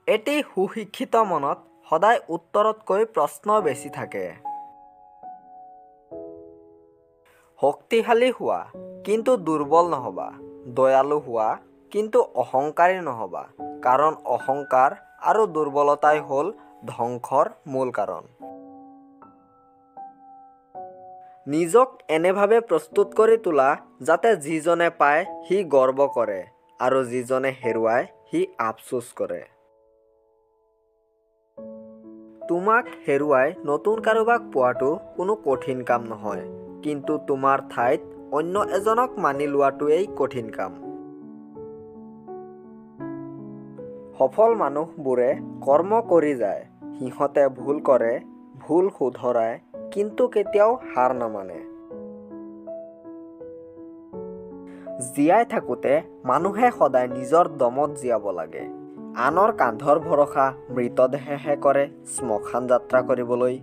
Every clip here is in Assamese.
এটি সুশিক্ষিত মনত সদায় উত্তৰতকৈ প্ৰশ্ন বেছি থাকে। শক্তিশালী হোৱা কিন্তু দুৰ্বল নহবা, দয়ালু হোৱা কিন্তু অহংকাৰী নহবা, কাৰণ অহংকাৰ আৰু দুৰ্বলতাই হ'ল ধ্বংসৰ মূল কাৰণ। নিজক এনেভাৱে প্ৰস্তুত কৰি তোলা যাতে যিজনে পায় সি গৰ্ব কৰে আৰু যিজনে হেৰুৱায় সি আফচোচ কৰে। তোমাক হেৰুৱাই নতুন কাৰোবাক পোৱাটো কোনো কঠিন কাম নহয়, কিন্তু তোমাৰ ঠাইত অন্য এজনক মানি লোৱাটোৱেই কঠিন কাম। সফল মানুহবোৰে কৰ্ম কৰি যায়, সিহঁতে ভুল কৰে, ভুল শুধৰায়, কিন্তু কেতিয়াও হাৰ নামানে। জীয়াই থাকোঁতে মানুহে সদায় নিজৰ দমত জীয়াব লাগে। আনৰ কান্ধৰ ভৰসা মৃতদেহেহে কৰে শ্মশান যাত্ৰা কৰিবলৈ।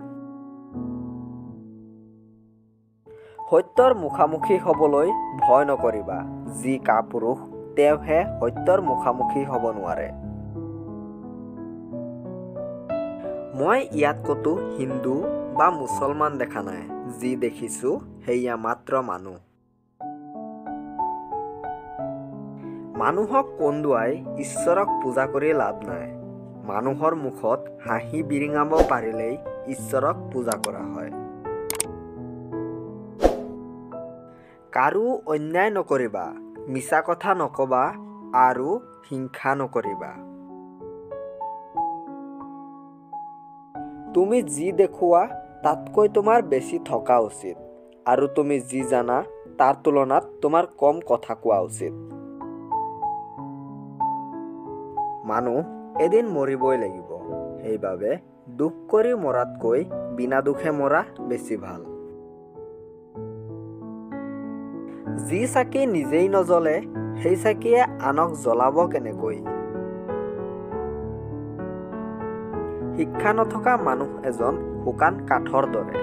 সত্যৰ মুখামুখি হ'বলৈ ভয় নকৰিবা, যি কাপুৰুষ তেওঁহে সত্যৰ মুখামুখি হ'ব নোৱাৰে। মই ইয়াত ক'তো হিন্দু বা মুছলমান দেখা নাই, যি দেখিছোঁ সেয়া মাত্ৰ মানুহ। মানুহক কন্দুৱাই ঈশ্বৰক পূজা কৰি লাভ নাই। মানুহৰ মুখত হাঁহি বিৰিঙাব পাৰিলেই ঈশ্বৰক পূজা কৰা হয়। কাৰো অন্যায় নকৰিবা, মিছা কথা নকবা আৰু হিংসা নকৰিবা। তুমি যি দেখুওৱা তাতকৈ তোমাৰ বেছি থকা উচিত, আৰু তুমি যি জানা তাৰ তুলনাত তোমাৰ কম কথা কোৱা উচিত। মানুহ এদিন মৰিবই লাগিব, সেইবাবে দুখ কৰি মৰাতকৈ বিনা দুখে মৰা বেছি ভাল। যি চাকি নিজেই নজ্বলে সেই চাকিয়ে আনক জ্বলাব কেনেকৈ? শিক্ষা নথকা মানুহ এজন শুকান কাঠৰ দৰে।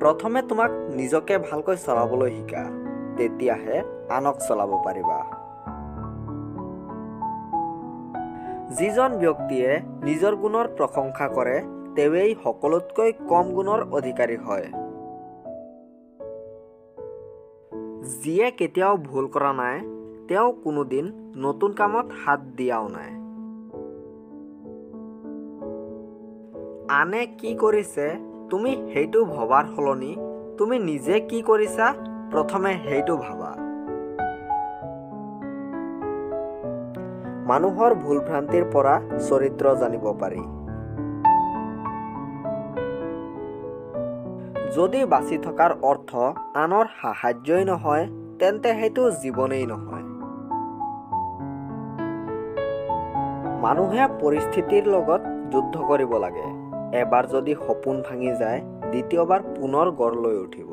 প্ৰথমে তোমাক নিজকে ভালকৈ চলাবলৈ শিকা, তেতিয়াহে আনক চলাব পাৰিবা। যিজন ব্যক্তিয়ে নিজৰ গুণৰ প্ৰশংসা কৰে তেৱেই সকলোতকৈ কম গুণৰ অধিকাৰী হয়। যিয়ে কেতিয়াও ভুল কৰা নাই তেওঁ কোনোদিন নতুন কামত হাত দিয়াও নাই। আনে কি কৰিছে তুমি সেইটো ভবাৰ সলনি তুমি নিজে কি কৰিছা প্ৰথমে সেইটো ভাবা। মানুহৰ ভুল ভ্ৰান্তিৰ পৰা চৰিত্ৰ জানিব পাৰি। যদি বাচি থকাৰ অৰ্থ আনৰ সাহায্যই নহয় তেন্তে সেইটো জীৱনেই নহয়। মানুহে পৰিস্থিতিৰ লগত যুদ্ধ কৰিব লাগে। এবাৰ যদি সপোন ভাঙি যায় দ্বিতীয়বাৰ পুনৰ গঢ় লৈ উঠিব।